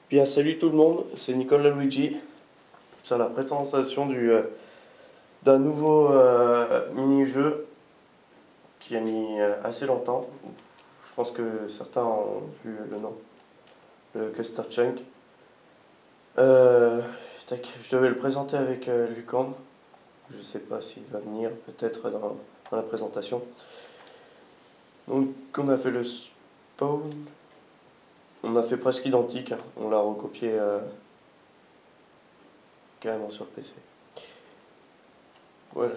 Bien, salut tout le monde, c'est Nicolas Luigi. C'est la présentation d'un nouveau mini-jeu qui a mis assez longtemps. Je pense que certains ont vu le nom, le Cluster Chunk. Euh, je devais le présenter avec Lucam. Je sais pas s'il va venir, peut-être dans la présentation. Donc, on a fait le spawn. On a fait presque identique, hein. On l'a recopié carrément sur le PC. Voilà.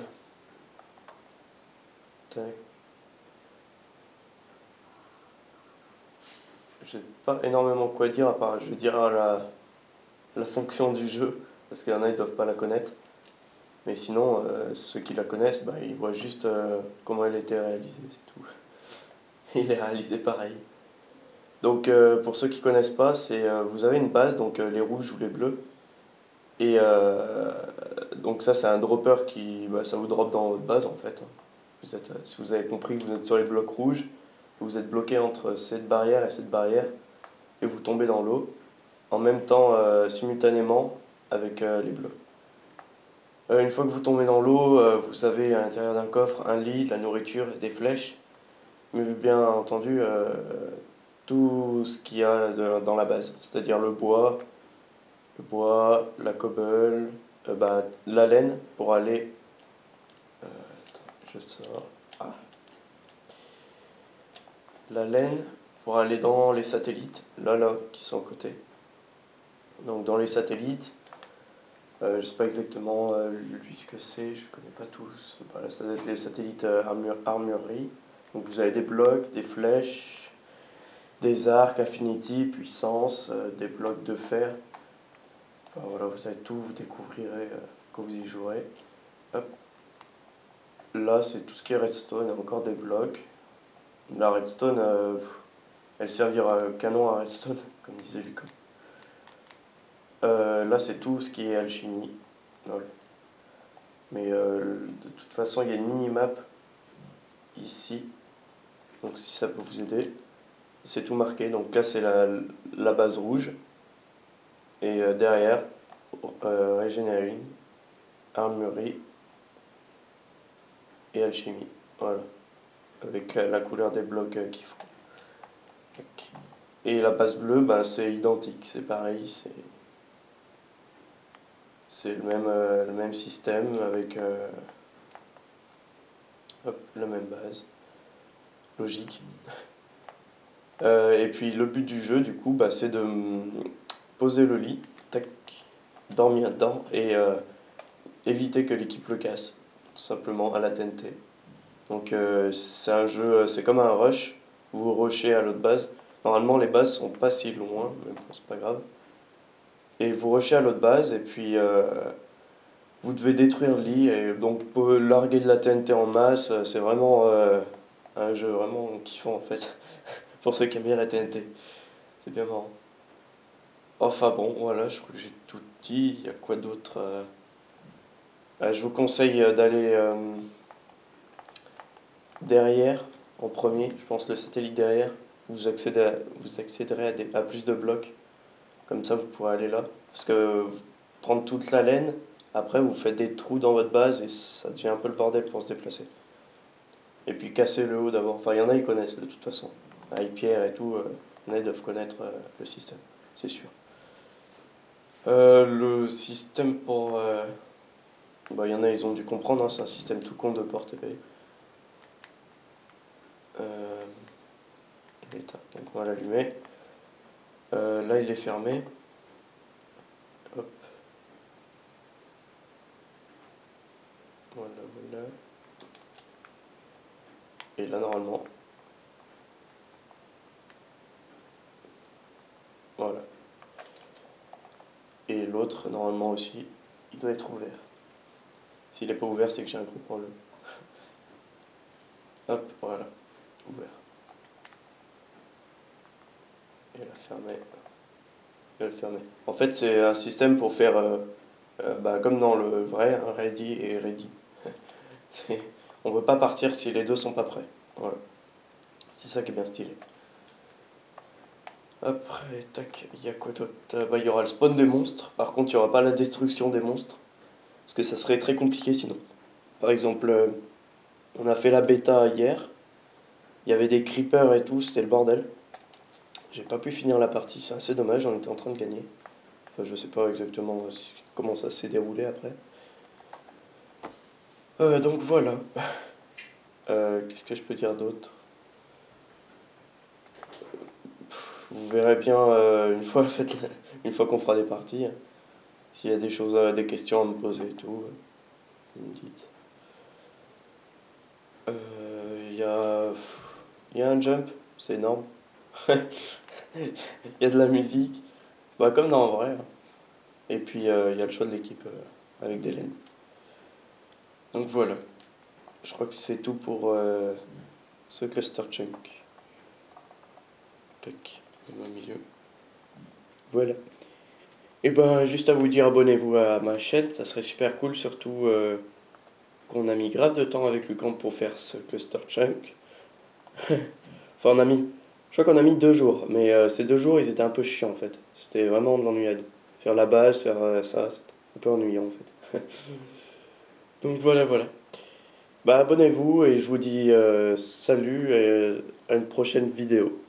Tac. J'ai pas énormément quoi dire à part, je vais dire la fonction du jeu, parce qu'il y en a ils doivent pas la connaître. Mais sinon, ceux qui la connaissent, bah, ils voient juste comment elle a été réalisée, c'est tout. Il est réalisé pareil. Donc pour ceux qui connaissent pas, vous avez une base, donc les rouges ou les bleus. Et donc ça c'est un dropper ça vous drop dans votre base en fait. Si vous avez compris que vous êtes sur les blocs rouges, vous êtes bloqué entre cette barrière et cette barrière, et vous tombez dans l'eau, en même temps simultanément avec les bleus. Une fois que vous tombez dans l'eau, vous avez à l'intérieur d'un coffre un lit, de la nourriture et des flèches, mais bien entendu tout ce qu'il y a dans la base, c'est-à-dire la cobble, la laine pour aller. Attends, je sors. Ah. La laine pour aller dans les satellites, là, qui sont à côté. Donc dans les satellites, je sais pas exactement lui ce que c'est, je connais pas tous. Voilà, ça doit être les satellites armurerie. Donc vous avez des blocs, des flèches, des arcs, affinity, puissance, des blocs de fer. Enfin, voilà, vous avez tout, vous découvrirez quand vous y jouerez. Hop. Là, c'est tout ce qui est redstone, il y a encore des blocs. La redstone, elle servira canon à redstone, comme disait Lucas. Là, c'est tout ce qui est alchimie. Voilà. Mais de toute façon, il y a une minimap ici. Donc si ça peut vous aider, c'est tout marqué. Donc là, c'est la base rouge. Et derrière, Regeneering, Armurerie et Alchimie. Voilà. Avec la couleur des blocs qu'il faut. Et la base bleue, c'est identique. C'est pareil. C'est le même système avec la même base. Logique. Et puis le but du jeu, du coup, c'est de poser le lit, tac, dormir dedans et éviter que l'équipe le casse, tout simplement à la TNT. Donc c'est un jeu, c'est comme un rush, vous rushez à l'autre base. Normalement les bases sont pas si loin, mais bon c'est pas grave. Et vous rushez à l'autre base et puis vous devez détruire le lit et donc larguer de la TNT en masse. C'est vraiment un jeu vraiment kiffant en fait pour ceux qui aiment bien la TNT. C'est bien marrant. Enfin bon, voilà, je crois que j'ai tout dit. Il y a quoi d'autre je vous conseille d'aller derrière en premier. Je pense le satellite derrière. Vous accéderez à plus de blocs. Comme ça, vous pourrez aller là. Parce que prendre toute la laine, après, vous faites des trous dans votre base et ça devient un peu le bordel pour se déplacer. Et puis casser le haut d'abord. Enfin, il y en a, ils connaissent de toute façon. Avec Pierre et tout, il y en a, ils doivent connaître le système. C'est sûr. Le système pour. Il y en a, ils ont dû comprendre, hein, c'est un système tout con de porte épée. Il est éteint, donc on va l'allumer. Là, il est fermé. Hop, voilà, voilà. Et là, normalement, voilà. Et l'autre, normalement aussi, il doit être ouvert. S'il n'est pas ouvert, c'est que j'ai un gros problème. Hop, voilà, ouvert. Et là, fermé. Et là, fermé. En fait, c'est un système pour faire, comme dans le vrai, un ready et ready. On ne veut pas partir si les deux sont pas prêts. Voilà. C'est ça qui est bien stylé. Après, tac, il y a quoi d'autre? Bah, il y aura le spawn des monstres. Par contre, il n'y aura pas la destruction des monstres. Parce que ça serait très compliqué sinon. Par exemple, on a fait la bêta hier. Il y avait des creepers et tout, c'était le bordel. J'ai pas pu finir la partie, c'est assez dommage, on était en train de gagner. Enfin, je sais pas exactement comment ça s'est déroulé après. Donc voilà. Qu'est-ce que je peux dire d'autre? Vous verrez bien une fois, une fois qu'on fera des parties. S'il y a des choses, des questions à me poser et tout, vous me dites. Il y a un jump, c'est énorme. Il y a de la musique, bah, comme dans en vrai, hein. Et puis il y a le choix de l'équipe avec des laines. Donc voilà, je crois que c'est tout pour ce cluster chunk. Tac, au milieu. Voilà. Et ben juste à vous dire, abonnez-vous à ma chaîne, ça serait super cool, surtout qu'on a mis grave de temps avec Lucamp pour faire ce cluster chunk. Enfin on a mis, je crois qu'on a mis 2 jours, mais ces 2 jours ils étaient un peu chiants en fait. C'était vraiment de l'ennuyade. Faire la base, faire ça, c'était un peu ennuyant en fait. Donc voilà, voilà. Bah abonnez-vous et je vous dis salut et à une prochaine vidéo.